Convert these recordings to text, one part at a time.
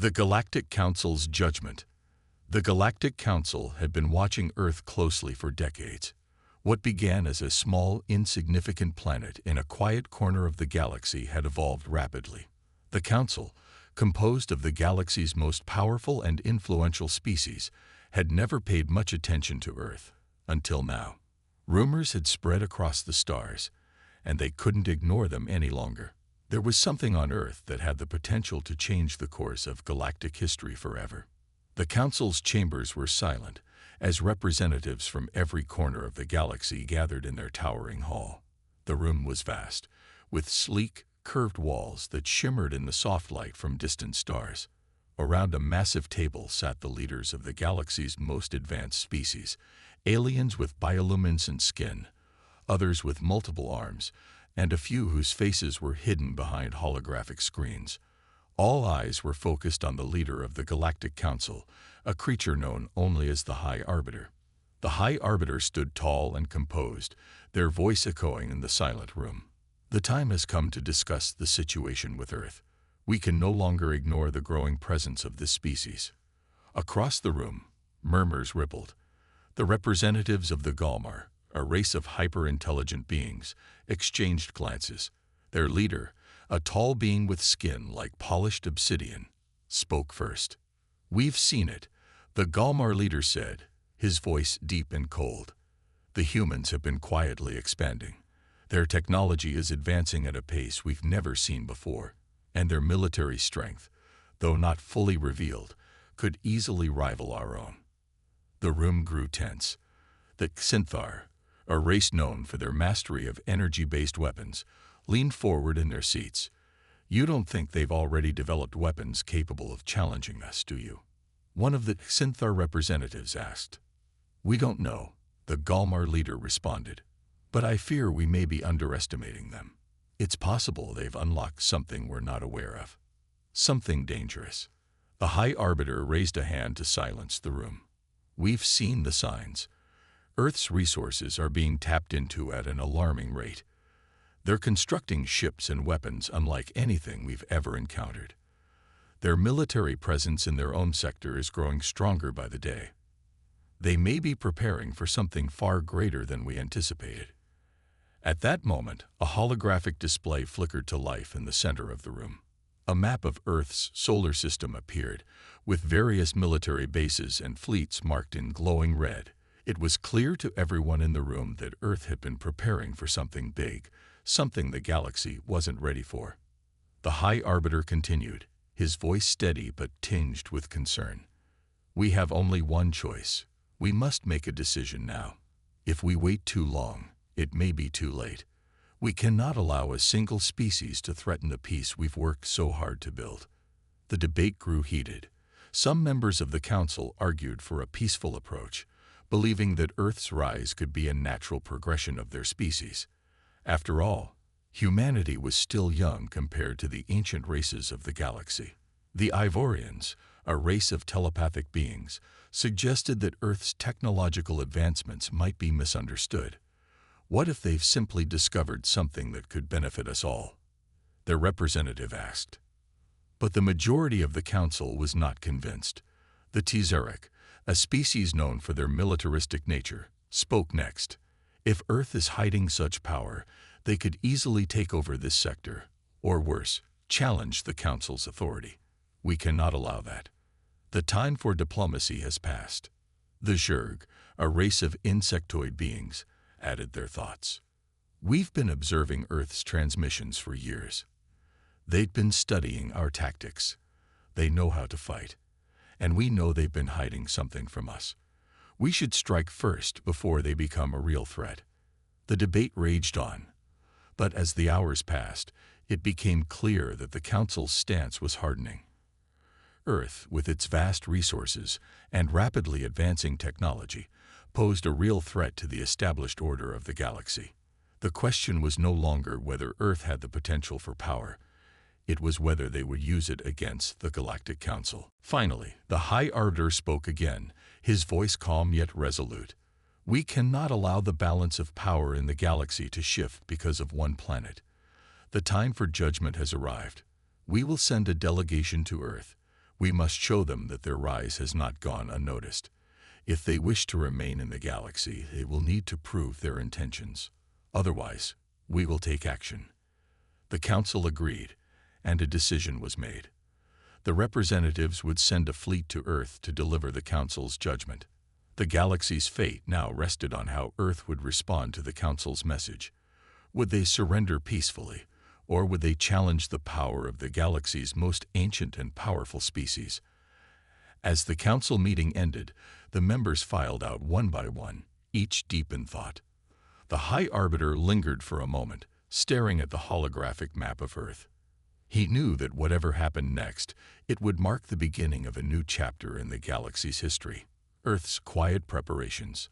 The Galactic Council's judgment. The Galactic Council had been watching Earth closely for decades. What began as a small, insignificant planet in a quiet corner of the galaxy had evolved rapidly. The Council, composed of the galaxy's most powerful and influential species, had never paid much attention to Earth, until now. Rumors had spread across the stars, and they couldn't ignore them any longer. There was something on Earth that had the potential to change the course of galactic history forever. The Council's chambers were silent, as representatives from every corner of the galaxy gathered in their towering hall. The room was vast, with sleek, curved walls that shimmered in the soft light from distant stars. Around a massive table sat the leaders of the galaxy's most advanced species, aliens with bioluminescent skin, others with multiple arms, and a few whose faces were hidden behind holographic screens. All eyes were focused on the leader of the Galactic Council, a creature known only as the High Arbiter. The High Arbiter stood tall and composed, their voice echoing in the silent room. The time has come to discuss the situation with Earth. We can no longer ignore the growing presence of this species. Across the room, murmurs rippled. The representatives of the Galmar, a race of hyper-intelligent beings, exchanged glances. Their leader, a tall being with skin like polished obsidian, spoke first. "We've seen it," the Galmar leader said, his voice deep and cold. "The humans have been quietly expanding. Their technology is advancing at a pace we've never seen before, and their military strength, though not fully revealed, could easily rival our own." The room grew tense. The Xinthar, a race known for their mastery of energy-based weapons, leaned forward in their seats. "You don't think they've already developed weapons capable of challenging us, do you?" one of the Xinthar representatives asked. "We don't know," the Galmar leader responded, "but I fear we may be underestimating them. It's possible they've unlocked something we're not aware of. Something dangerous." The High Arbiter raised a hand to silence the room. "We've seen the signs. Earth's resources are being tapped into at an alarming rate. They're constructing ships and weapons unlike anything we've ever encountered. Their military presence in their own sector is growing stronger by the day. They may be preparing for something far greater than we anticipated." At that moment, a holographic display flickered to life in the center of the room. A map of Earth's solar system appeared, with various military bases and fleets marked in glowing red. It was clear to everyone in the room that Earth had been preparing for something big, something the galaxy wasn't ready for. The High Arbiter continued, his voice steady but tinged with concern. "We have only one choice. We must make a decision now. If we wait too long, it may be too late. We cannot allow a single species to threaten the peace we've worked so hard to build." The debate grew heated. Some members of the Council argued for a peaceful approach, believing that Earth's rise could be a natural progression of their species. After all, humanity was still young compared to the ancient races of the galaxy. The Ivorians, a race of telepathic beings, suggested that Earth's technological advancements might be misunderstood. What if they've simply discovered something that could benefit us all? Their representative asked. But the majority of the Council was not convinced. The Tezeric, a species known for their militaristic nature, spoke next. "If Earth is hiding such power, they could easily take over this sector, or worse, challenge the Council's authority. We cannot allow that. The time for diplomacy has passed." The Zerg, a race of insectoid beings, added their thoughts. "We've been observing Earth's transmissions for years. They've been studying our tactics. They know how to fight. And we know they've been hiding something from us. We should strike first before they become a real threat." The debate raged on. But as the hours passed, it became clear that the Council's stance was hardening. Earth, with its vast resources and rapidly advancing technology, posed a real threat to the established order of the galaxy. The question was no longer whether Earth had the potential for power. It was whether they would use it against the Galactic Council. Finally, the High Arbiter spoke again, his voice calm yet resolute. "We cannot allow the balance of power in the galaxy to shift because of one planet. The time for judgment has arrived. We will send a delegation to Earth. We must show them that their rise has not gone unnoticed. If they wish to remain in the galaxy, they will need to prove their intentions. Otherwise, we will take action." The council agreed, and a decision was made. The representatives would send a fleet to Earth to deliver the council's judgment. The galaxy's fate now rested on how Earth would respond to the council's message. Would they surrender peacefully, or would they challenge the power of the galaxy's most ancient and powerful species? As the council meeting ended, the members filed out one by one, each deep in thought. The High Arbiter lingered for a moment, staring at the holographic map of Earth. He knew that whatever happened next, it would mark the beginning of a new chapter in the galaxy's history. Earth's quiet preparations.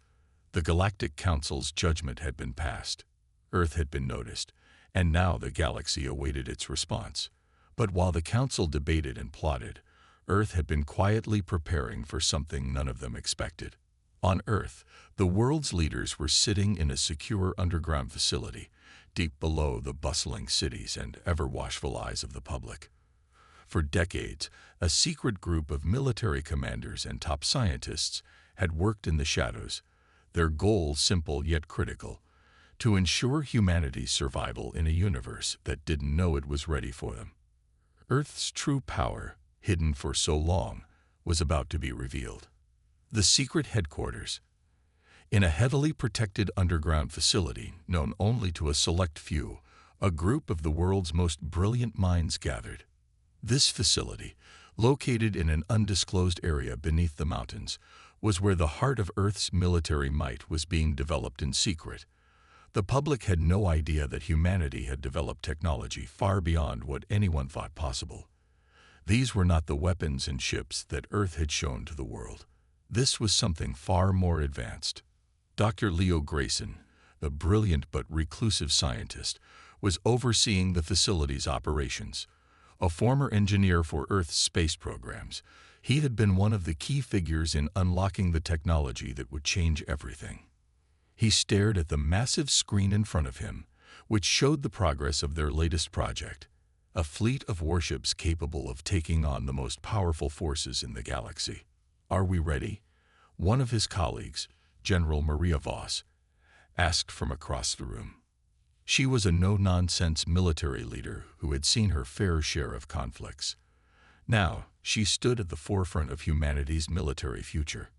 The Galactic Council's judgment had been passed. Earth had been noticed, and now the galaxy awaited its response. But while the council debated and plotted, Earth had been quietly preparing for something none of them expected. On Earth, the world's leaders were sitting in a secure underground facility, deep below the bustling cities and ever-watchful eyes of the public. For decades, a secret group of military commanders and top scientists had worked in the shadows, their goal simple yet critical: to ensure humanity's survival in a universe that didn't know it was ready for them. Earth's true power, hidden for so long, was about to be revealed. The secret headquarters. In a heavily protected underground facility known only to a select few, a group of the world's most brilliant minds gathered. This facility, located in an undisclosed area beneath the mountains, was where the heart of Earth's military might was being developed in secret. The public had no idea that humanity had developed technology far beyond what anyone thought possible. These were not the weapons and ships that Earth had shown to the world. This was something far more advanced. Dr. Leo Grayson, the brilliant but reclusive scientist, was overseeing the facility's operations. A former engineer for Earth's space programs, he had been one of the key figures in unlocking the technology that would change everything. He stared at the massive screen in front of him, which showed the progress of their latest project, a fleet of warships capable of taking on the most powerful forces in the galaxy. "Are we ready?" one of his colleagues, General Maria Voss, asked from across the room. She was a no-nonsense military leader who had seen her fair share of conflicts. Now, she stood at the forefront of humanity's military future.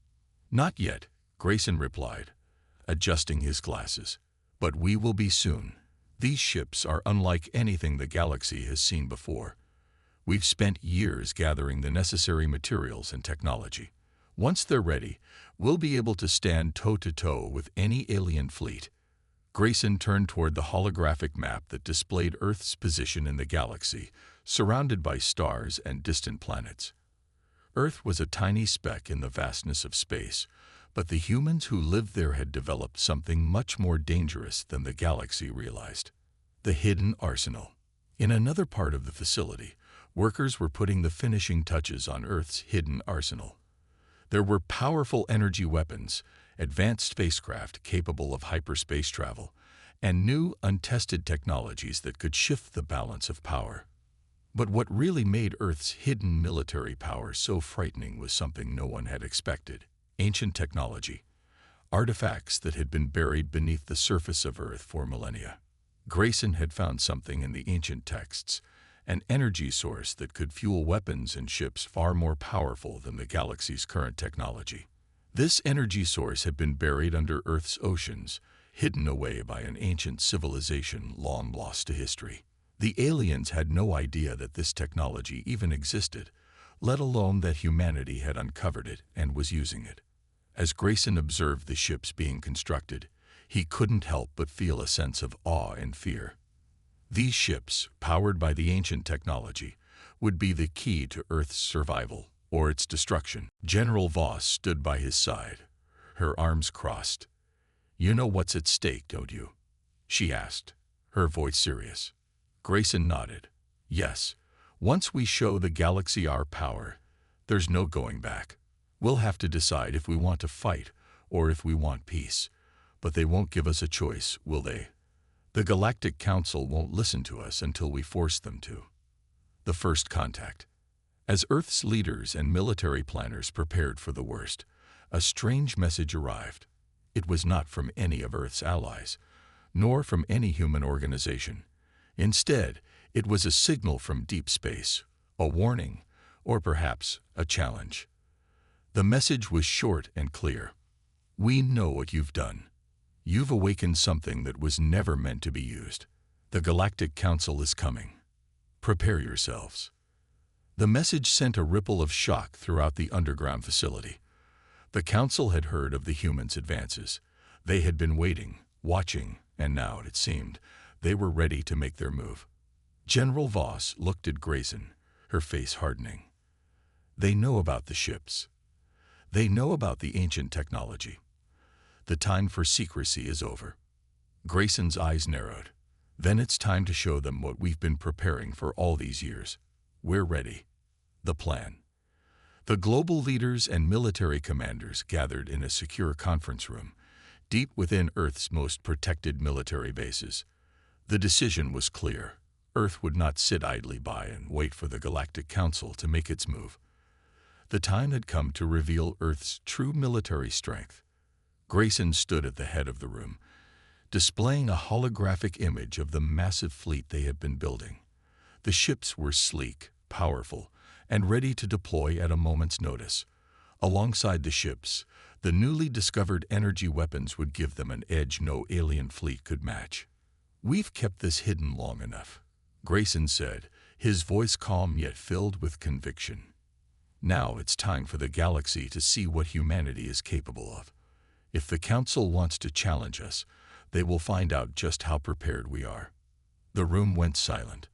"Not yet," Grayson replied, adjusting his glasses. "But we will be soon. These ships are unlike anything the galaxy has seen before. We've spent years gathering the necessary materials and technology. Once they're ready, we'll be able to stand toe-to-toe with any alien fleet." Grayson turned toward the holographic map that displayed Earth's position in the galaxy, surrounded by stars and distant planets. Earth was a tiny speck in the vastness of space, but the humans who lived there had developed something much more dangerous than the galaxy realized: the hidden arsenal. In another part of the facility, workers were putting the finishing touches on Earth's hidden arsenal. There were powerful energy weapons, advanced spacecraft capable of hyperspace travel, and new, untested technologies that could shift the balance of power. But what really made Earth's hidden military power so frightening was something no one had expected: ancient technology, artifacts that had been buried beneath the surface of Earth for millennia. Grayson had found something in the ancient texts, an energy source that could fuel weapons and ships far more powerful than the galaxy's current technology. This energy source had been buried under Earth's oceans, hidden away by an ancient civilization long lost to history. The aliens had no idea that this technology even existed, let alone that humanity had uncovered it and was using it. As Grayson observed the ships being constructed, he couldn't help but feel a sense of awe and fear. These ships, powered by the ancient technology, would be the key to Earth's survival or its destruction. General Voss stood by his side, her arms crossed. "You know what's at stake, don't you?" she asked, her voice serious. Grayson nodded. "Yes, once we show the galaxy our power, there's no going back. We'll have to decide if we want to fight or if we want peace. But they won't give us a choice, will they? The Galactic Council won't listen to us until we force them to." The first contact. As Earth's leaders and military planners prepared for the worst, a strange message arrived. It was not from any of Earth's allies, nor from any human organization. Instead, it was a signal from deep space, a warning, or perhaps a challenge. The message was short and clear. We know what you've done. You've awakened something that was never meant to be used. The Galactic Council is coming. Prepare yourselves. The message sent a ripple of shock throughout the underground facility. The Council had heard of the humans' advances. They had been waiting, watching, and now, it seemed, they were ready to make their move. General Voss looked at Grayson, her face hardening. They know about the ships. They know about the ancient technology. The time for secrecy is over. Grayson's eyes narrowed. Then it's time to show them what we've been preparing for all these years. We're ready. The plan. The global leaders and military commanders gathered in a secure conference room, deep within Earth's most protected military bases. The decision was clear. Earth would not sit idly by and wait for the Galactic Council to make its move. The time had come to reveal Earth's true military strength. Grayson stood at the head of the room, displaying a holographic image of the massive fleet they had been building. The ships were sleek, powerful, and ready to deploy at a moment's notice. Alongside the ships, the newly discovered energy weapons would give them an edge no alien fleet could match. We've kept this hidden long enough, Grayson said, his voice calm yet filled with conviction. Now it's time for the galaxy to see what humanity is capable of. If the Council wants to challenge us, they will find out just how prepared we are. The room went silent.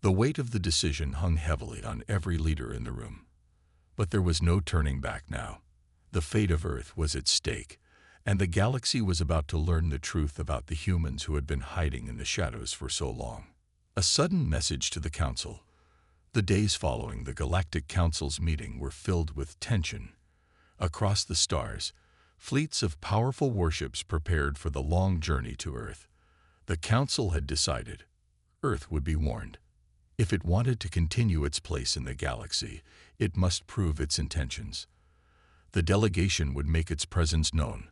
The weight of the decision hung heavily on every leader in the room. But there was no turning back now. The fate of Earth was at stake, and the galaxy was about to learn the truth about the humans who had been hiding in the shadows for so long. A sudden message to the Council. The days following the Galactic Council's meeting were filled with tension. Across the stars, fleets of powerful warships prepared for the long journey to Earth. The Council had decided Earth would be warned. If it wanted to continue its place in the galaxy, it must prove its intentions. The delegation would make its presence known,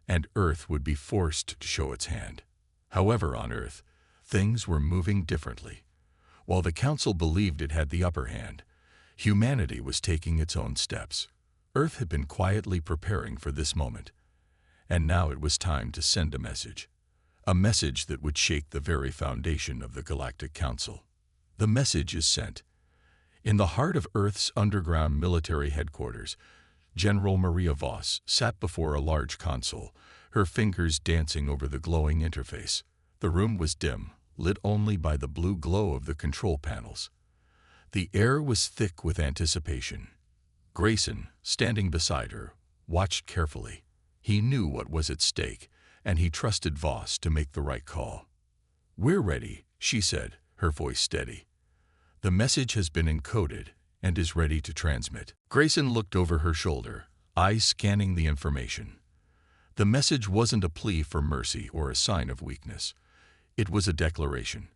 and Earth would be forced to show its hand. However, on Earth, things were moving differently. While the Council believed it had the upper hand, humanity was taking its own steps. Earth had been quietly preparing for this moment, and now it was time to send a message that would shake the very foundation of the Galactic Council. The message is sent. In the heart of Earth's underground military headquarters, General Maria Voss sat before a large console, her fingers dancing over the glowing interface. The room was dim, lit only by the blue glow of the control panels. The air was thick with anticipation. Grayson, standing beside her, watched carefully. He knew what was at stake, and he trusted Voss to make the right call. "We're ready," she said, her voice steady. "The message has been encoded and is ready to transmit." Grayson looked over her shoulder, eyes scanning the information. The message wasn't a plea for mercy or a sign of weakness. It was a declaration.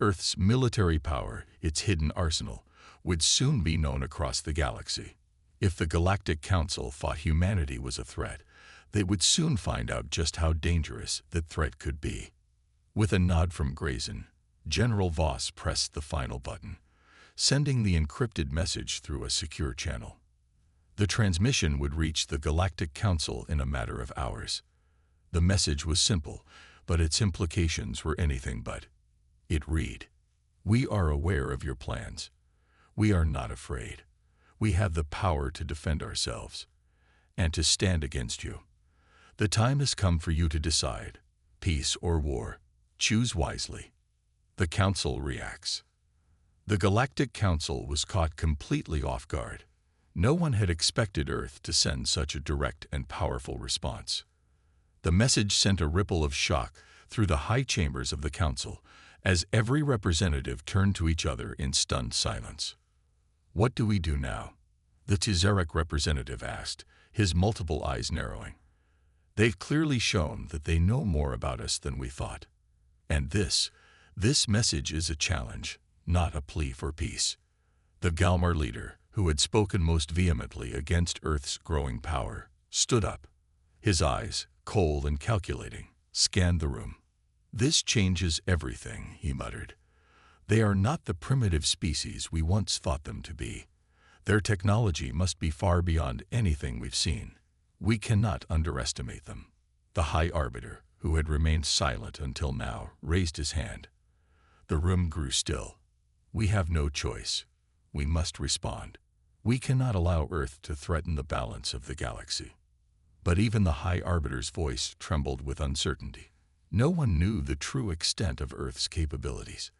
Earth's military power, its hidden arsenal, would soon be known across the galaxy. If the Galactic Council thought humanity was a threat, they would soon find out just how dangerous that threat could be. With a nod from Grayson, General Voss pressed the final button, sending the encrypted message through a secure channel. The transmission would reach the Galactic Council in a matter of hours. The message was simple, but its implications were anything but. It read, "We are aware of your plans. We are not afraid. We have the power to defend ourselves and to stand against you. The time has come for you to decide, peace or war. Choose wisely." The Council reacts. The Galactic Council was caught completely off guard. No one had expected Earth to send such a direct and powerful response. The message sent a ripple of shock through the high chambers of the Council as every representative turned to each other in stunned silence. "What do we do now?" the Tizarek representative asked, his multiple eyes narrowing. "They've clearly shown that they know more about us than we thought. And this message is a challenge, not a plea for peace." The Galmar leader, who had spoken most vehemently against Earth's growing power, stood up. His eyes, cold and calculating, scanned the room. "This changes everything," he muttered. "They are not the primitive species we once thought them to be. Their technology must be far beyond anything we've seen. We cannot underestimate them." The High Arbiter, who had remained silent until now, raised his hand. The room grew still. "We have no choice. We must respond. We cannot allow Earth to threaten the balance of the galaxy." But even the High Arbiter's voice trembled with uncertainty. No one knew the true extent of Earth's capabilities.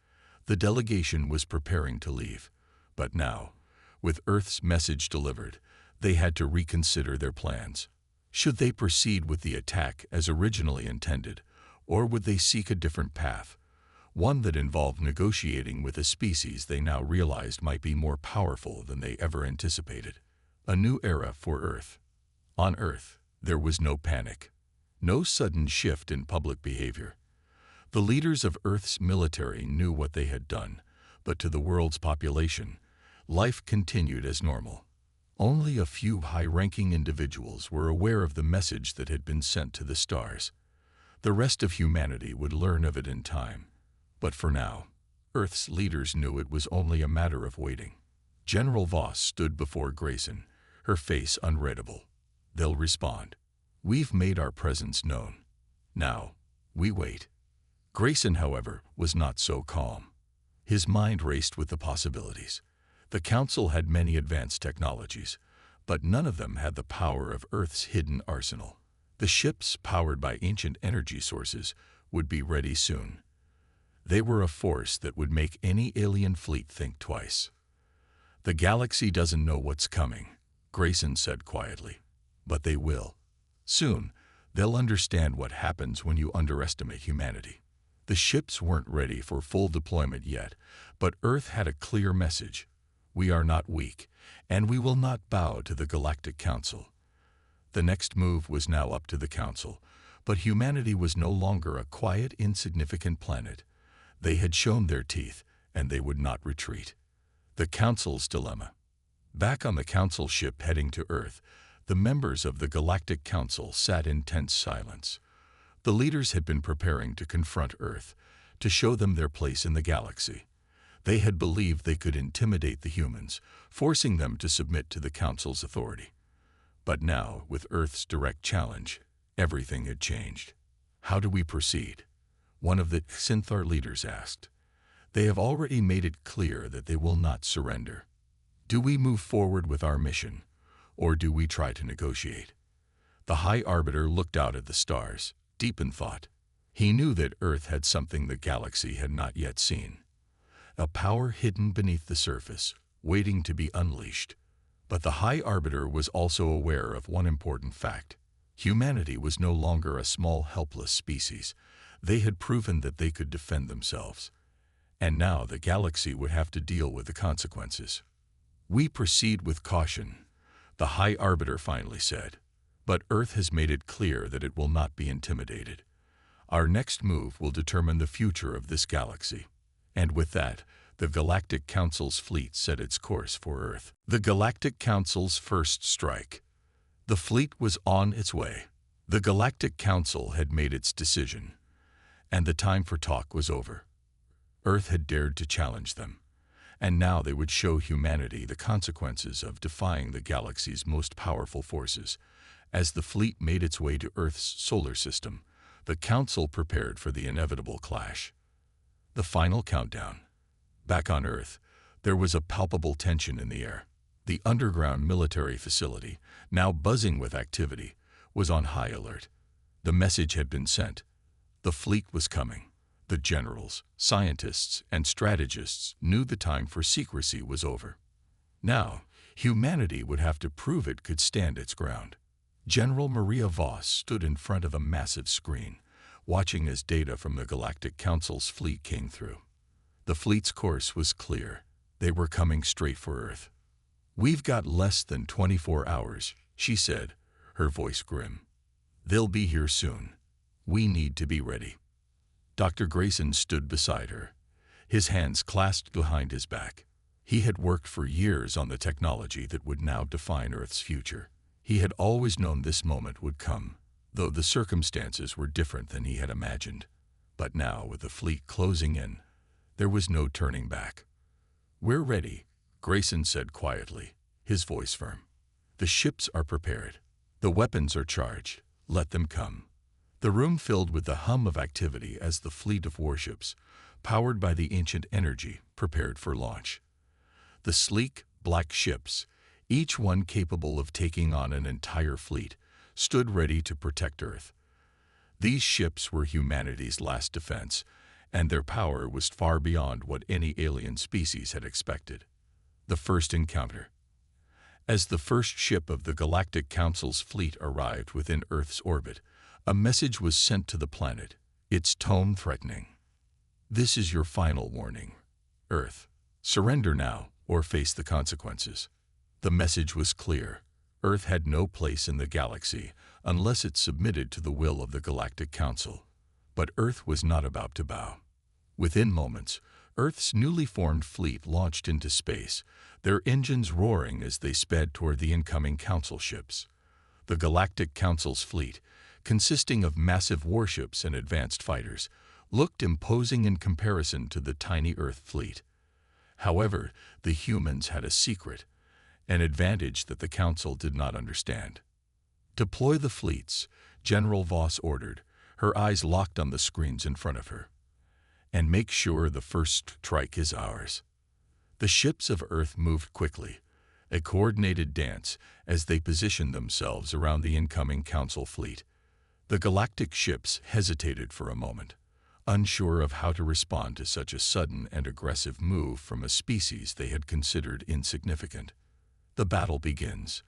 The delegation was preparing to leave, but now, with Earth's message delivered, they had to reconsider their plans. Should they proceed with the attack as originally intended, or would they seek a different path, one that involved negotiating with a species they now realized might be more powerful than they ever anticipated? A new era for Earth. On Earth, there was no panic, no sudden shift in public behavior. The leaders of Earth's military knew what they had done, but to the world's population, life continued as normal. Only a few high-ranking individuals were aware of the message that had been sent to the stars. The rest of humanity would learn of it in time. But for now, Earth's leaders knew it was only a matter of waiting. General Voss stood before Grayson, her face unreadable. "They'll respond. We've made our presence known. Now, we wait." Grayson, however, was not so calm. His mind raced with the possibilities. The Council had many advanced technologies, but none of them had the power of Earth's hidden arsenal. The ships, powered by ancient energy sources, would be ready soon. They were a force that would make any alien fleet think twice. "The galaxy doesn't know what's coming," Grayson said quietly. "But they will. Soon, they'll understand what happens when you underestimate humanity." The ships weren't ready for full deployment yet, but Earth had a clear message. "We are not weak, and we will not bow to the Galactic Council." The next move was now up to the Council, but humanity was no longer a quiet, insignificant planet. They had shown their teeth, and they would not retreat. The Council's dilemma. Back on the Council ship heading to Earth, the members of the Galactic Council sat in tense silence. The leaders had been preparing to confront Earth, to show them their place in the galaxy. They had believed they could intimidate the humans, forcing them to submit to the Council's authority. But now, with Earth's direct challenge, everything had changed. "How do we proceed?" one of the Synthar leaders asked. "They have already made it clear that they will not surrender. Do we move forward with our mission, or do we try to negotiate?" The High Arbiter looked out at the stars, deep in thought. He knew that Earth had something the galaxy had not yet seen. A power hidden beneath the surface, waiting to be unleashed. But the High Arbiter was also aware of one important fact. Humanity was no longer a small, helpless species. They had proven that they could defend themselves. And now the galaxy would have to deal with the consequences. "We proceed with caution," the High Arbiter finally said. "But Earth has made it clear that it will not be intimidated. Our next move will determine the future of this galaxy." And with that, the Galactic Council's fleet set its course for Earth. The Galactic Council's first strike. The fleet was on its way. The Galactic Council had made its decision, and the time for talk was over. Earth had dared to challenge them, and now they would show humanity the consequences of defying the galaxy's most powerful forces. As the fleet made its way to Earth's solar system, the Council prepared for the inevitable clash. The final countdown. Back on Earth, there was a palpable tension in the air. The underground military facility, now buzzing with activity, was on high alert. The message had been sent. The fleet was coming. The generals, scientists, and strategists knew the time for secrecy was over. Now, humanity would have to prove it could stand its ground. General Maria Voss stood in front of a massive screen, watching as data from the Galactic Council's fleet came through. The fleet's course was clear. They were coming straight for Earth. "We've got less than 24 hours, she said, her voice grim. "They'll be here soon. We need to be ready." Dr. Grayson stood beside her, his hands clasped behind his back. He had worked for years on the technology that would now define Earth's future. He had always known this moment would come, though the circumstances were different than he had imagined. But now, with the fleet closing in, there was no turning back. "We're ready," Grayson said quietly, his voice firm. "The ships are prepared. The weapons are charged. Let them come." The room filled with the hum of activity as the fleet of warships, powered by the ancient energy, prepared for launch. The sleek, black ships, each one capable of taking on an entire fleet, stood ready to protect Earth. These ships were humanity's last defense, and their power was far beyond what any alien species had expected. The first encounter. As the first ship of the Galactic Council's fleet arrived within Earth's orbit, a message was sent to the planet, its tone threatening. "This is your final warning, Earth. Surrender now or face the consequences." The message was clear. Earth had no place in the galaxy unless it submitted to the will of the Galactic Council. But Earth was not about to bow. Within moments, Earth's newly formed fleet launched into space, their engines roaring as they sped toward the incoming Council ships. The Galactic Council's fleet, consisting of massive warships and advanced fighters, looked imposing in comparison to the tiny Earth fleet. However, the humans had a secret, an advantage that the Council did not understand. "Deploy the fleets," General Voss ordered, her eyes locked on the screens in front of her. "And make sure the first strike is ours." The ships of Earth moved quickly, a coordinated dance as they positioned themselves around the incoming Council fleet. The galactic ships hesitated for a moment, unsure of how to respond to such a sudden and aggressive move from a species they had considered insignificant. The battle begins.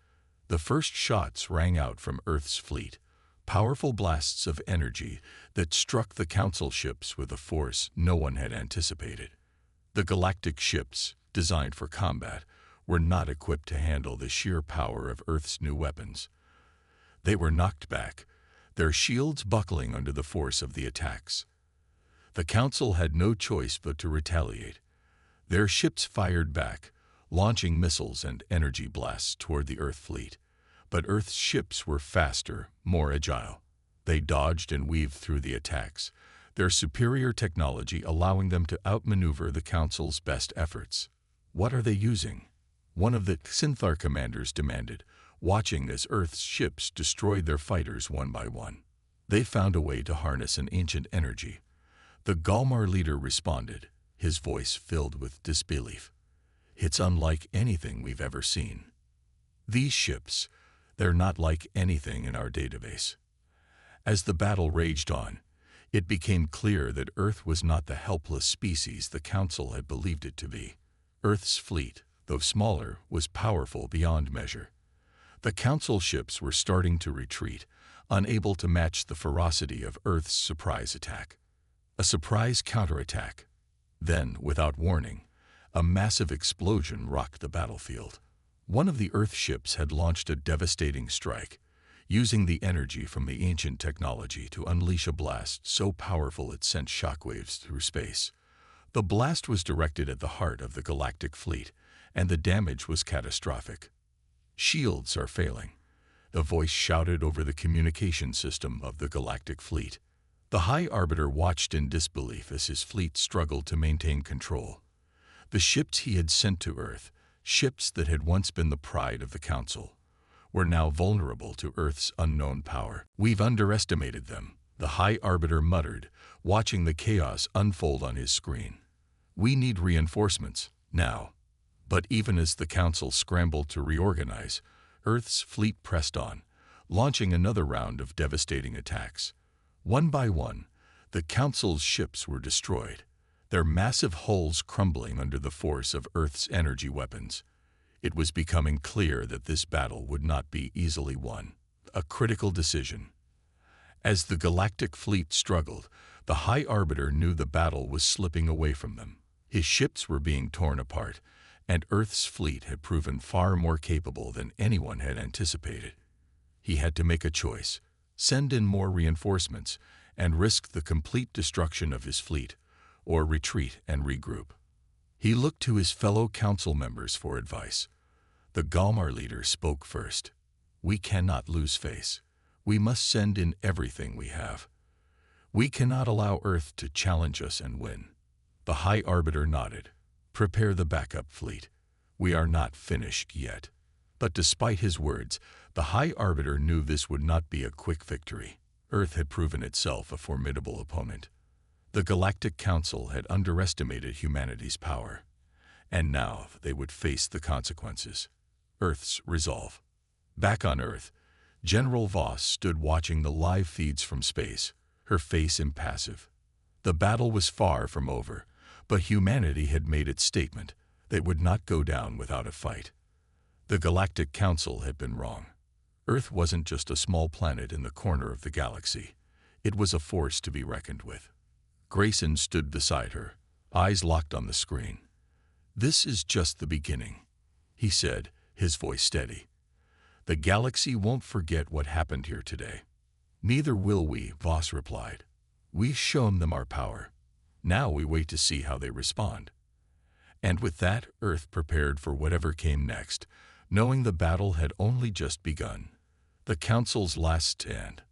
The first shots rang out from Earth's fleet, powerful blasts of energy that struck the Council ships with a force no one had anticipated. The galactic ships, designed for combat, were not equipped to handle the sheer power of Earth's new weapons. They were knocked back, their shields buckling under the force of the attacks. The Council had no choice but to retaliate. Their ships fired back, launching missiles and energy blasts toward the Earth fleet. But Earth's ships were faster, more agile. They dodged and weaved through the attacks, their superior technology allowing them to outmaneuver the Council's best efforts. "What are they using?" one of the Synthar commanders demanded, watching as Earth's ships destroyed their fighters one by one. "They found a way to harness an ancient energy." The Galmar leader responded, his voice filled with disbelief. "It's unlike anything we've ever seen. These ships, they're not like anything in our database." As the battle raged on, it became clear that Earth was not the helpless species the Council had believed it to be. Earth's fleet, though smaller, was powerful beyond measure. The Council ships were starting to retreat, unable to match the ferocity of Earth's surprise attack. A surprise counterattack. Then, without warning, a massive explosion rocked the battlefield. One of the Earth ships had launched a devastating strike, using the energy from the ancient technology to unleash a blast so powerful it sent shockwaves through space. The blast was directed at the heart of the galactic fleet, and the damage was catastrophic. "Shields are failing," a voice shouted over the communication system of the galactic fleet. The High Arbiter watched in disbelief as his fleet struggled to maintain control. The ships he had sent to Earth, ships that had once been the pride of the Council, were now vulnerable to Earth's unknown power. "We've underestimated them," the High Arbiter muttered, watching the chaos unfold on his screen. "We need reinforcements, now." But even as the Council scrambled to reorganize, Earth's fleet pressed on, launching another round of devastating attacks. One by one, the Council's ships were destroyed, their massive hulls crumbling under the force of Earth's energy weapons. It was becoming clear that this battle would not be easily won. A critical decision. As the galactic fleet struggled, the High Arbiter knew the battle was slipping away from them. His ships were being torn apart, and Earth's fleet had proven far more capable than anyone had anticipated. He had to make a choice: send in more reinforcements and risk the complete destruction of his fleet, or retreat and regroup. He looked to his fellow council members for advice. The Galmar leader spoke first. "We cannot lose face. We must send in everything we have. We cannot allow Earth to challenge us and win." The High Arbiter nodded. "Prepare the backup fleet. We are not finished yet." But despite his words, the High Arbiter knew this would not be a quick victory. Earth had proven itself a formidable opponent. The Galactic Council had underestimated humanity's power, and now they would face the consequences. Earth's resolve. Back on Earth, General Voss stood watching the live feeds from space, her face impassive. The battle was far from over, but humanity had made its statement. They would not go down without a fight. The Galactic Council had been wrong. Earth wasn't just a small planet in the corner of the galaxy. It was a force to be reckoned with. Grayson stood beside her, eyes locked on the screen. "This is just the beginning," he said, his voice steady. "The galaxy won't forget what happened here today." "Neither will we," Voss replied. "We've shown them our power. Now we wait to see how they respond." And with that, Earth prepared for whatever came next, knowing the battle had only just begun. The Council's last stand.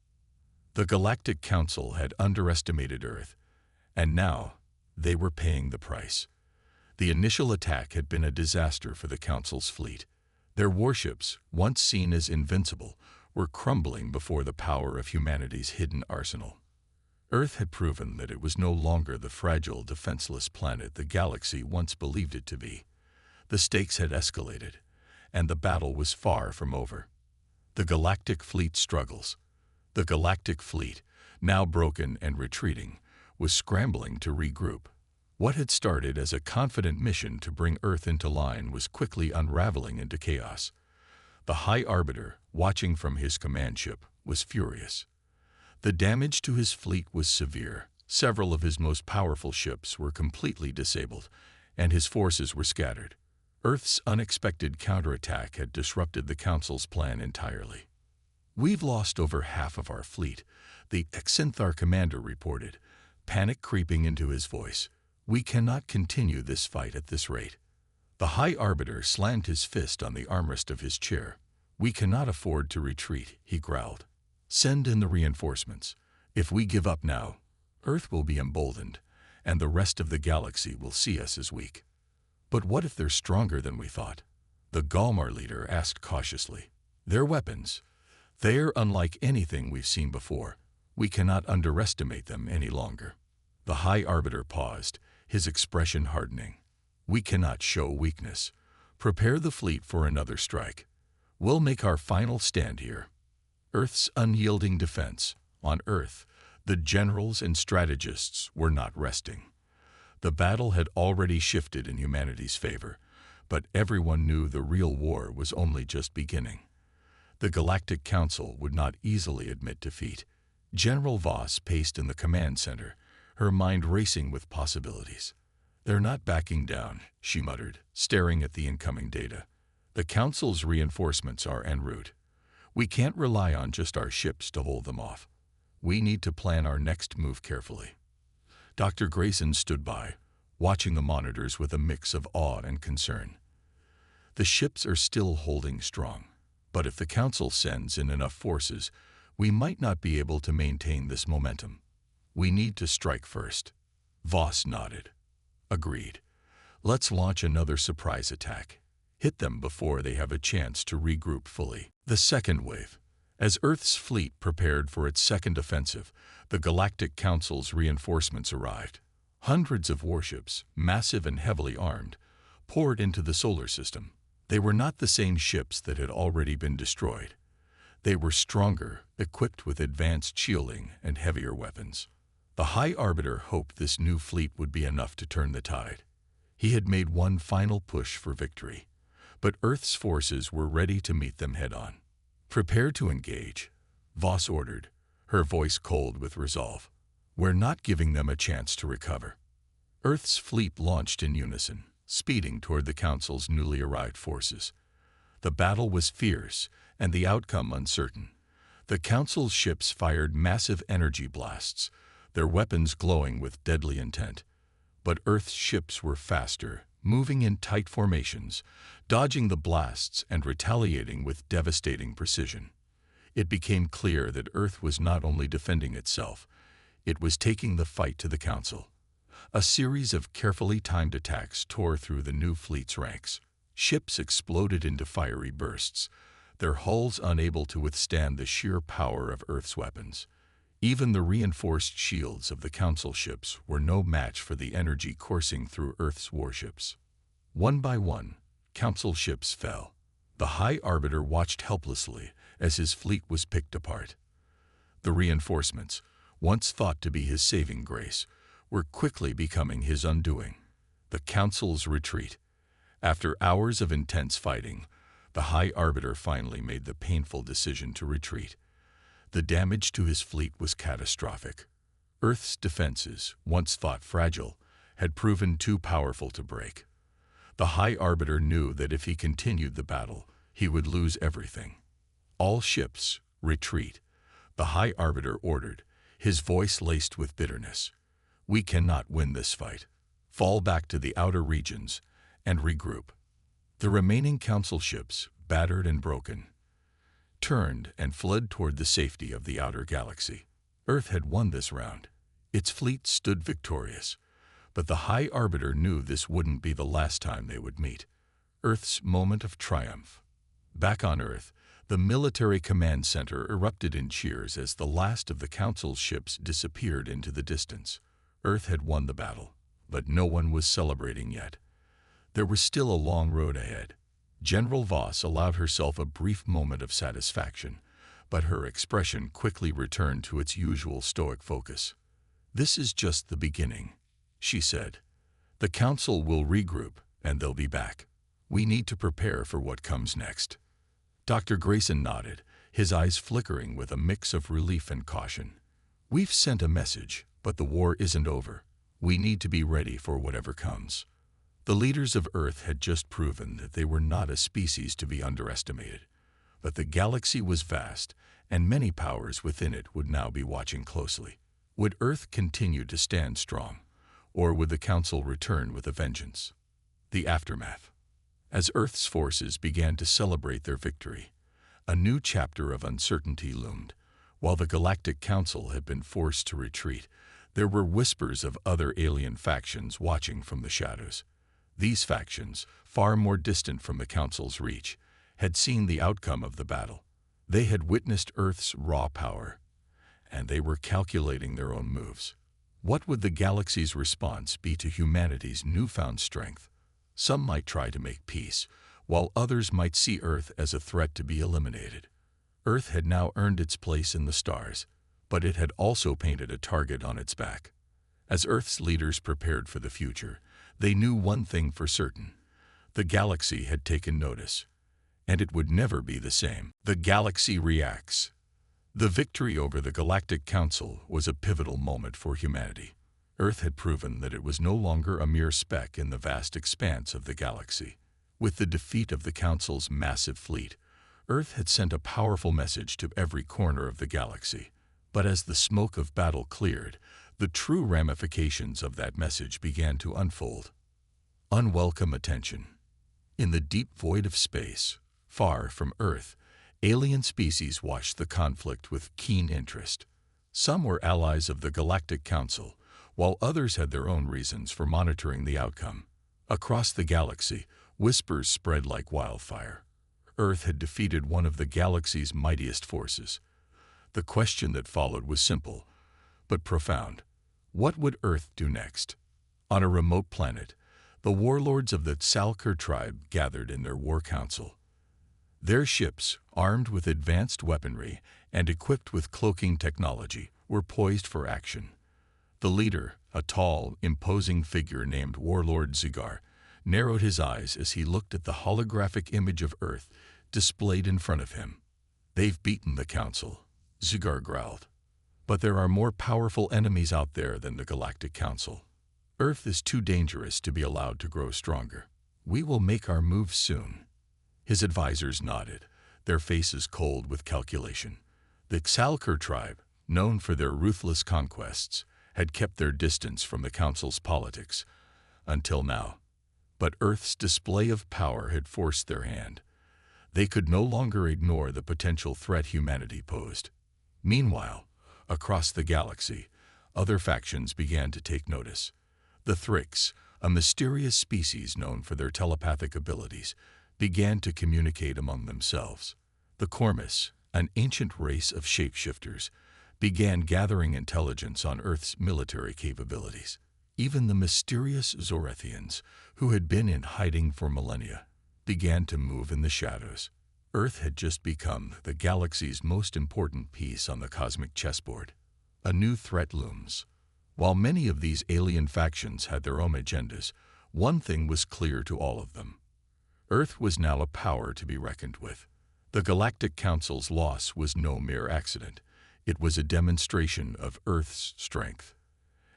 The Galactic Council had underestimated Earth, and now they were paying the price. The initial attack had been a disaster for the Council's fleet. Their warships, once seen as invincible, were crumbling before the power of humanity's hidden arsenal. Earth had proven that it was no longer the fragile, defenseless planet the galaxy once believed it to be. The stakes had escalated, and the battle was far from over. The Galactic Fleet struggles. The Galactic Fleet, now broken and retreating, was scrambling to regroup. What had started as a confident mission to bring Earth into line was quickly unraveling into chaos. The High Arbiter, watching from his command ship, was furious. The damage to his fleet was severe. Several of his most powerful ships were completely disabled, and his forces were scattered. Earth's unexpected counterattack had disrupted the Council's plan entirely. "We've lost over half of our fleet," the Exhilarating commander reported, panic creeping into his voice. "We cannot continue this fight at this rate." The High Arbiter slammed his fist on the armrest of his chair. "We cannot afford to retreat," he growled. "Send in the reinforcements. If we give up now, Earth will be emboldened, and the rest of the galaxy will see us as weak." "But what if they're stronger than we thought?" the Galmar leader asked cautiously. "Their weapons. They're unlike anything we've seen before. We cannot underestimate them any longer." The High Arbiter paused, his expression hardening. "We cannot show weakness. Prepare the fleet for another strike. We'll make our final stand here." Earth's unyielding defense. On Earth, the generals and strategists were not resting. The battle had already shifted in humanity's favor, but everyone knew the real war was only just beginning. The Galactic Council would not easily admit defeat. General Voss paced in the command center, her mind racing with possibilities. "They're not backing down," she muttered, staring at the incoming data. "The Council's reinforcements are en route. We can't rely on just our ships to hold them off. We need to plan our next move carefully." Dr. Grayson stood by, watching the monitors with a mix of awe and concern. "The ships are still holding strong, but if the Council sends in enough forces, we might not be able to maintain this momentum. We need to strike first." Voss nodded. "Agreed. Let's launch another surprise attack. Hit them before they have a chance to regroup fully." The second wave. As Earth's fleet prepared for its second offensive, the Galactic Council's reinforcements arrived. Hundreds of warships, massive and heavily armed, poured into the solar system. They were not the same ships that had already been destroyed. They were stronger, equipped with advanced shielding and heavier weapons. The High Arbiter hoped this new fleet would be enough to turn the tide. He had made one final push for victory, but Earth's forces were ready to meet them head-on. "Prepare to engage," Voss ordered, her voice cold with resolve. "We're not giving them a chance to recover." Earth's fleet launched in unison, speeding toward the Council's newly arrived forces. The battle was fierce, and the outcome uncertain. The Council's ships fired massive energy blasts, their weapons glowing with deadly intent. But Earth's ships were faster, moving in tight formations, dodging the blasts and retaliating with devastating precision. It became clear that Earth was not only defending itself, it was taking the fight to the Council. A series of carefully timed attacks tore through the new fleet's ranks. Ships exploded into fiery bursts, their hulls unable to withstand the sheer power of Earth's weapons. Even the reinforced shields of the Council ships were no match for the energy coursing through Earth's warships. One by one, Council ships fell. The High Arbiter watched helplessly as his fleet was picked apart. The reinforcements, once thought to be his saving grace, were quickly becoming his undoing. The Council's retreat. After hours of intense fighting, the High Arbiter finally made the painful decision to retreat. The damage to his fleet was catastrophic. Earth's defenses, once thought fragile, had proven too powerful to break. The High Arbiter knew that if he continued the battle, he would lose everything. All ships, retreat, the High Arbiter ordered, his voice laced with bitterness. We cannot win this fight. Fall back to the outer regions and regroup. The remaining Council ships, battered and broken, turned and fled toward the safety of the outer galaxy. Earth had won this round. Its fleet stood victorious, but the High Arbiter knew this wouldn't be the last time they would meet. Earth's moment of triumph. Back on Earth, the military command center erupted in cheers as the last of the Council's ships disappeared into the distance. Earth had won the battle, but no one was celebrating yet. There was still a long road ahead. General Voss allowed herself a brief moment of satisfaction, but her expression quickly returned to its usual stoic focus. "This is just the beginning," she said. "The Council will regroup, and they'll be back. We need to prepare for what comes next." Dr. Grayson nodded, his eyes flickering with a mix of relief and caution. "We've sent a message, but the war isn't over. We need to be ready for whatever comes." The leaders of Earth had just proven that they were not a species to be underestimated. But the galaxy was vast, and many powers within it would now be watching closely. Would Earth continue to stand strong, or would the Council return with a vengeance? The aftermath. As Earth's forces began to celebrate their victory, a new chapter of uncertainty loomed. While the Galactic Council had been forced to retreat, there were whispers of other alien factions watching from the shadows. These factions, far more distant from the Council's reach, had seen the outcome of the battle. They had witnessed Earth's raw power, and they were calculating their own moves. What would the galaxy's response be to humanity's newfound strength? Some might try to make peace, while others might see Earth as a threat to be eliminated. Earth had now earned its place in the stars, but it had also painted a target on its back. As Earth's leaders prepared for the future, they knew one thing for certain. The galaxy had taken notice, and it would never be the same. The galaxy reacts. The victory over the Galactic Council was a pivotal moment for humanity. Earth had proven that it was no longer a mere speck in the vast expanse of the galaxy. With the defeat of the Council's massive fleet, Earth had sent a powerful message to every corner of the galaxy. But as the smoke of battle cleared, the true ramifications of that message began to unfold. Unwelcome attention. In the deep void of space, far from Earth, alien species watched the conflict with keen interest. Some were allies of the Galactic Council, while others had their own reasons for monitoring the outcome. Across the galaxy, whispers spread like wildfire. Earth had defeated one of the galaxy's mightiest forces. The question that followed was simple, but profound. What would Earth do next? On a remote planet, the warlords of the Salker tribe gathered in their war council. Their ships, armed with advanced weaponry and equipped with cloaking technology, were poised for action. The leader, a tall, imposing figure named Warlord Zigar, narrowed his eyes as he looked at the holographic image of Earth displayed in front of him. "They've beaten the Council," Zigar growled. "But there are more powerful enemies out there than the Galactic Council. Earth is too dangerous to be allowed to grow stronger. We will make our move soon." His advisors nodded, their faces cold with calculation. The Salker tribe, known for their ruthless conquests, had kept their distance from the Council's politics until now. But Earth's display of power had forced their hand. They could no longer ignore the potential threat humanity posed. Meanwhile, across the galaxy, other factions began to take notice. The Thrix, a mysterious species known for their telepathic abilities, began to communicate among themselves. The Cormus, an ancient race of shapeshifters, began gathering intelligence on Earth's military capabilities. Even the mysterious Zorethians, who had been in hiding for millennia, began to move in the shadows. Earth had just become the galaxy's most important piece on the cosmic chessboard. A new threat looms. While many of these alien factions had their own agendas, one thing was clear to all of them. Earth was now a power to be reckoned with. The Galactic Council's loss was no mere accident. It was a demonstration of Earth's strength.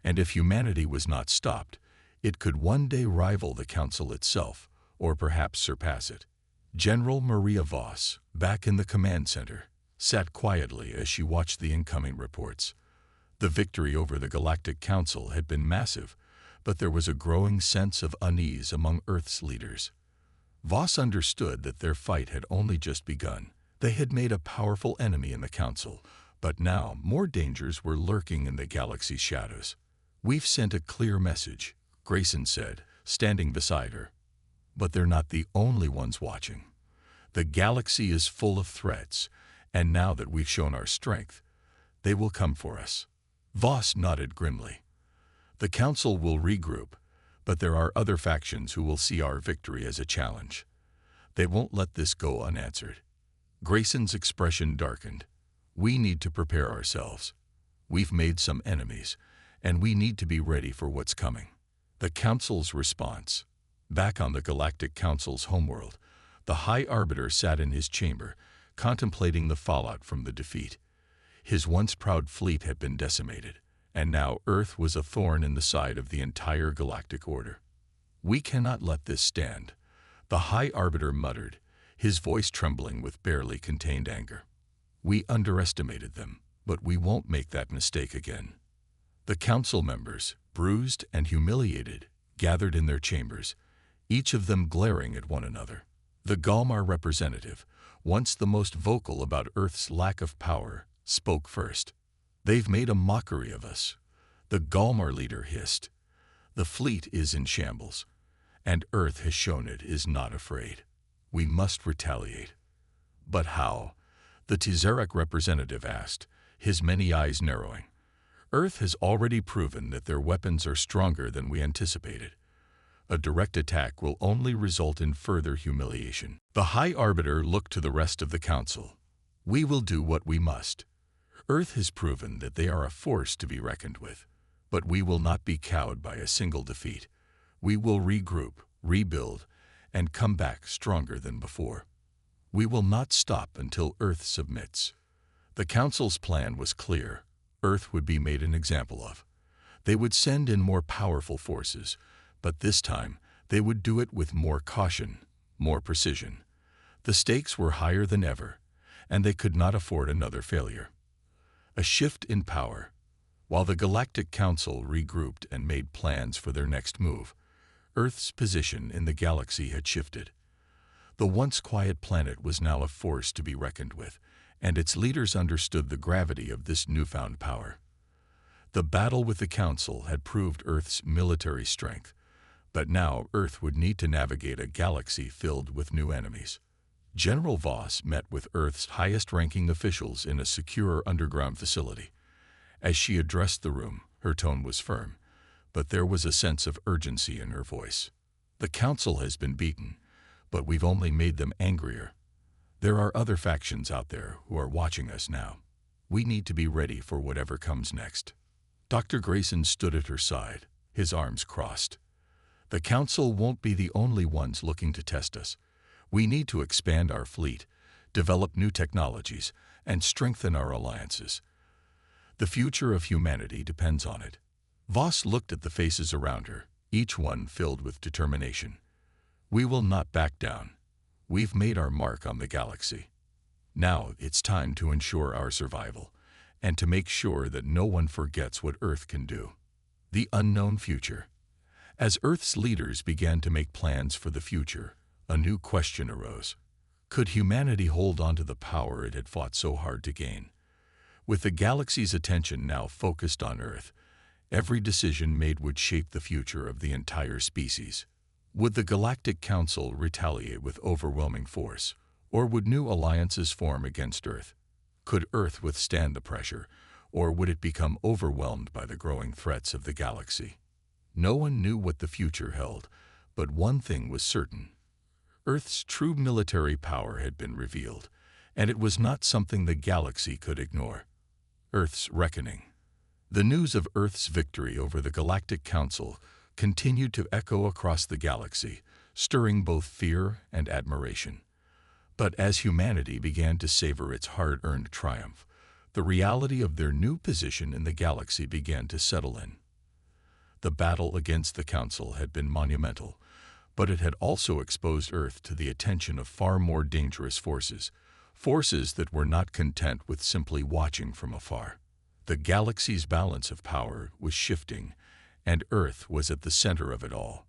And if humanity was not stopped, it could one day rival the Council itself, or perhaps surpass it. General Maria Voss, back in the command center, sat quietly as she watched the incoming reports. The victory over the Galactic Council had been massive, but there was a growing sense of unease among Earth's leaders. Voss understood that their fight had only just begun. They had made a powerful enemy in the Council, but now more dangers were lurking in the galaxy's shadows. "We've sent a clear message," Grayson said, standing beside her. "But they're not the only ones watching. The galaxy is full of threats, and now that we've shown our strength, they will come for us." Voss nodded grimly. "The Council will regroup, but there are other factions who will see our victory as a challenge. They won't let this go unanswered." Grayson's expression darkened. "We need to prepare ourselves. We've made some enemies, and we need to be ready for what's coming." The Council's response. Back on the Galactic Council's homeworld, the High Arbiter sat in his chamber, contemplating the fallout from the defeat. His once proud fleet had been decimated, and now Earth was a thorn in the side of the entire galactic order. "We cannot let this stand," the High Arbiter muttered, his voice trembling with barely contained anger. "We underestimated them, but we won't make that mistake again." The Council members, bruised and humiliated, gathered in their chambers, each of them glaring at one another. The Galmar representative, once the most vocal about Earth's lack of power, spoke first. "They've made a mockery of us," the Galmar leader hissed. "The fleet is in shambles, and Earth has shown it is not afraid. We must retaliate." "But how?" the Tizerac representative asked, his many eyes narrowing. "Earth has already proven that their weapons are stronger than we anticipated. A direct attack will only result in further humiliation." The High Arbiter looked to the rest of the Council. "We will do what we must. Earth has proven that they are a force to be reckoned with, but we will not be cowed by a single defeat. We will regroup, rebuild, and come back stronger than before. We will not stop until Earth submits." The Council's plan was clear. Earth would be made an example of. They would send in more powerful forces, but this time they would do it with more caution, more precision. The stakes were higher than ever, and they could not afford another failure. A shift in power. While the Galactic Council regrouped and made plans for their next move, Earth's position in the galaxy had shifted. The once quiet planet was now a force to be reckoned with, and its leaders understood the gravity of this newfound power. The battle with the Council had proved Earth's military strength, but now Earth would need to navigate a galaxy filled with new enemies. General Voss met with Earth's highest-ranking officials in a secure underground facility. As she addressed the room, her tone was firm, but there was a sense of urgency in her voice. "The Council has been beaten, but we've only made them angrier. There are other factions out there who are watching us now. We need to be ready for whatever comes next." Dr. Grayson stood at her side, his arms crossed. "The Council won't be the only ones looking to test us. We need to expand our fleet, develop new technologies, and strengthen our alliances. The future of humanity depends on it." Voss looked at the faces around her, each one filled with determination. "We will not back down. We've made our mark on the galaxy. Now it's time to ensure our survival, and to make sure that no one forgets what Earth can do." The unknown future. As Earth's leaders began to make plans for the future, a new question arose. Could humanity hold on to the power it had fought so hard to gain? With the galaxy's attention now focused on Earth, every decision made would shape the future of the entire species. Would the Galactic Council retaliate with overwhelming force, or would new alliances form against Earth? Could Earth withstand the pressure, or would it become overwhelmed by the growing threats of the galaxy? No one knew what the future held, but one thing was certain. Earth's true military power had been revealed, and it was not something the galaxy could ignore. Earth's reckoning. The news of Earth's victory over the Galactic Council continued to echo across the galaxy, stirring both fear and admiration. But as humanity began to savor its hard-earned triumph, the reality of their new position in the galaxy began to settle in. The battle against the Council had been monumental, but it had also exposed Earth to the attention of far more dangerous forces, forces that were not content with simply watching from afar. The galaxy's balance of power was shifting, and Earth was at the center of it all.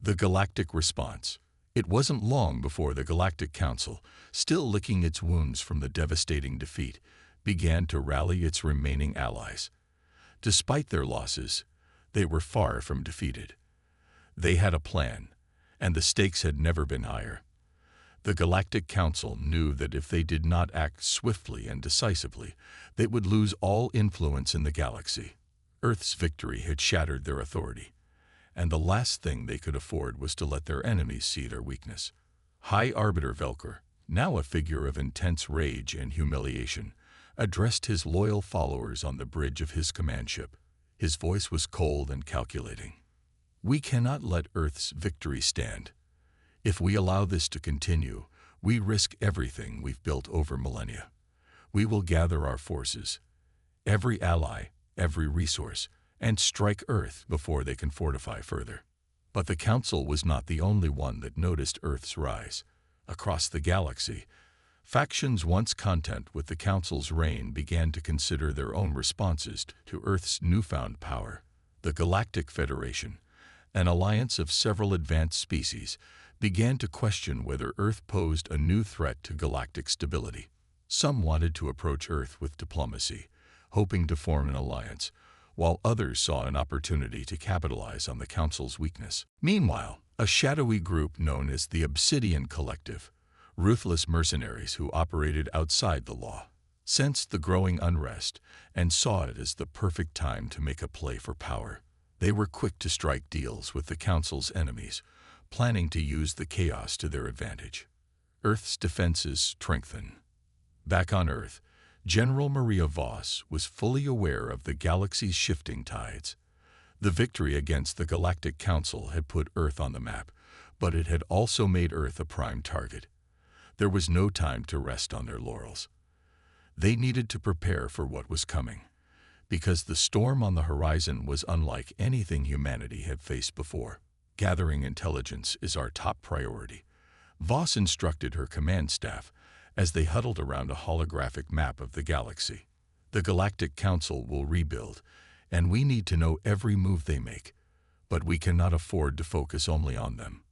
The galactic response. It wasn't long before the Galactic Council, still licking its wounds from the devastating defeat, began to rally its remaining allies. Despite their losses, they were far from defeated. They had a plan, and the stakes had never been higher. The Galactic Council knew that if they did not act swiftly and decisively, they would lose all influence in the galaxy. Earth's victory had shattered their authority, and the last thing they could afford was to let their enemies see their weakness. High Arbiter Velker, now a figure of intense rage and humiliation, addressed his loyal followers on the bridge of his command ship. His voice was cold and calculating. We cannot let Earth's victory stand. If we allow this to continue, we risk everything we've built over millennia. We will gather our forces, every ally, every resource, and strike Earth before they can fortify further. But the Council was not the only one that noticed Earth's rise. Across the galaxy, factions once content with the Council's reign began to consider their own responses to Earth's newfound power. The Galactic Federation, an alliance of several advanced species, began to question whether Earth posed a new threat to galactic stability. Some wanted to approach Earth with diplomacy, hoping to form an alliance, while others saw an opportunity to capitalize on the Council's weakness. Meanwhile, a shadowy group known as the Obsidian Collective, ruthless mercenaries who operated outside the law, sensed the growing unrest and saw it as the perfect time to make a play for power. They were quick to strike deals with the Council's enemies, planning to use the chaos to their advantage. Earth's defenses strengthened. Back on Earth, General Maria Voss was fully aware of the galaxy's shifting tides. The victory against the Galactic Council had put Earth on the map, but it had also made Earth a prime target. There was no time to rest on their laurels. They needed to prepare for what was coming, because the storm on the horizon was unlike anything humanity had faced before. Gathering intelligence is our top priority, Voss instructed her command staff as they huddled around a holographic map of the galaxy. The Galactic Council will rebuild, and we need to know every move they make, but we cannot afford to focus only on them.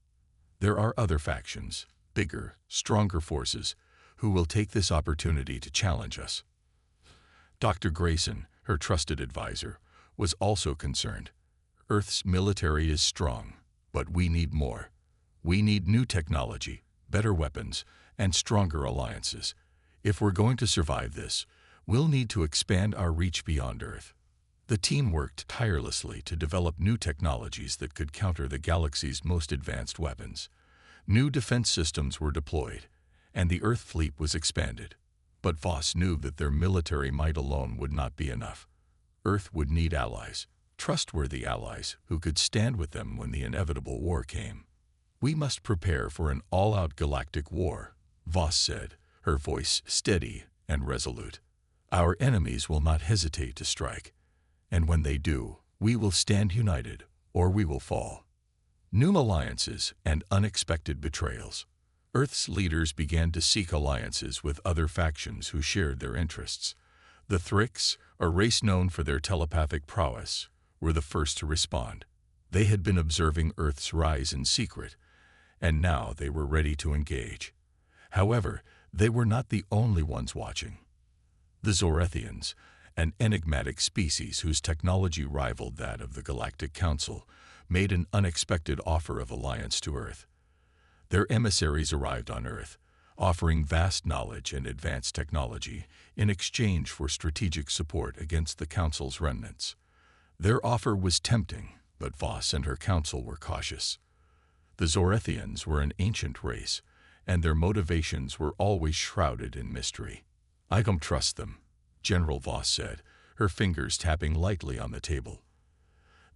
There are other factions, bigger, stronger forces, who will take this opportunity to challenge us. Dr. Grayson, her trusted advisor, was also concerned. Earth's military is strong, but we need more. We need new technology, better weapons, and stronger alliances. If we're going to survive this, we'll need to expand our reach beyond Earth. The team worked tirelessly to develop new technologies that could counter the galaxy's most advanced weapons. New defense systems were deployed, and the Earth fleet was expanded. But Voss knew that their military might alone would not be enough. Earth would need allies, trustworthy allies who could stand with them when the inevitable war came. We must prepare for an all-out galactic war, Voss said, her voice steady and resolute. Our enemies will not hesitate to strike, and when they do, we will stand united or we will fall. New alliances and unexpected betrayals. Earth's leaders began to seek alliances with other factions who shared their interests. The Thrix, a race known for their telepathic prowess, were the first to respond. They had been observing Earth's rise in secret, and now they were ready to engage. However, they were not the only ones watching. The Zorethians, an enigmatic species whose technology rivaled that of the Galactic Council, made an unexpected offer of alliance to Earth. Their emissaries arrived on Earth, offering vast knowledge and advanced technology in exchange for strategic support against the Council's remnants. Their offer was tempting, but Voss and her council were cautious. The Zorethians were an ancient race, and their motivations were always shrouded in mystery. "I don't trust them," General Voss said, her fingers tapping lightly on the table.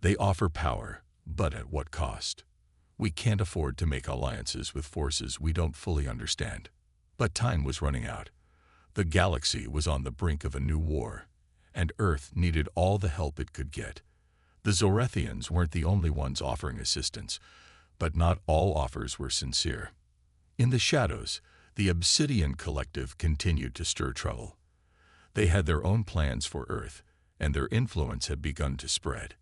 "They offer power, but at what cost? We can't afford to make alliances with forces we don't fully understand." But time was running out. The galaxy was on the brink of a new war, and Earth needed all the help it could get. The Zorethians weren't the only ones offering assistance, but not all offers were sincere. In the shadows, the Obsidian Collective continued to stir trouble. They had their own plans for Earth, and their influence had begun to spread.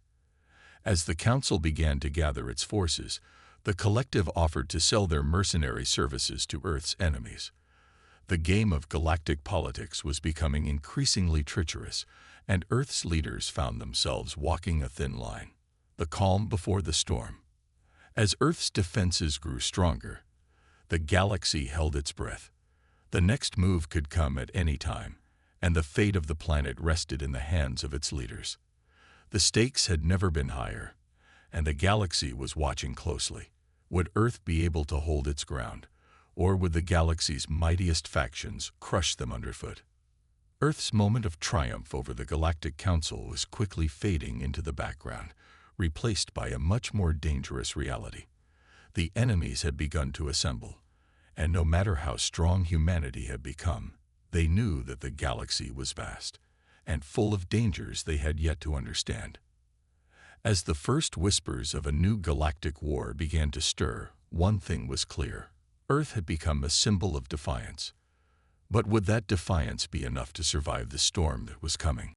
As the Council began to gather its forces, the Collective offered to sell their mercenary services to Earth's enemies. The game of galactic politics was becoming increasingly treacherous, and Earth's leaders found themselves walking a thin line, the calm before the storm. As Earth's defenses grew stronger, the galaxy held its breath. The next move could come at any time, and the fate of the planet rested in the hands of its leaders. The stakes had never been higher, and the galaxy was watching closely. Would Earth be able to hold its ground, or would the galaxy's mightiest factions crush them underfoot? Earth's moment of triumph over the Galactic Council was quickly fading into the background, replaced by a much more dangerous reality. The enemies had begun to assemble, and no matter how strong humanity had become, they knew that the galaxy was vast and full of dangers they had yet to understand. As the first whispers of a new galactic war began to stir, one thing was clear: Earth had become a symbol of defiance. But would that defiance be enough to survive the storm that was coming?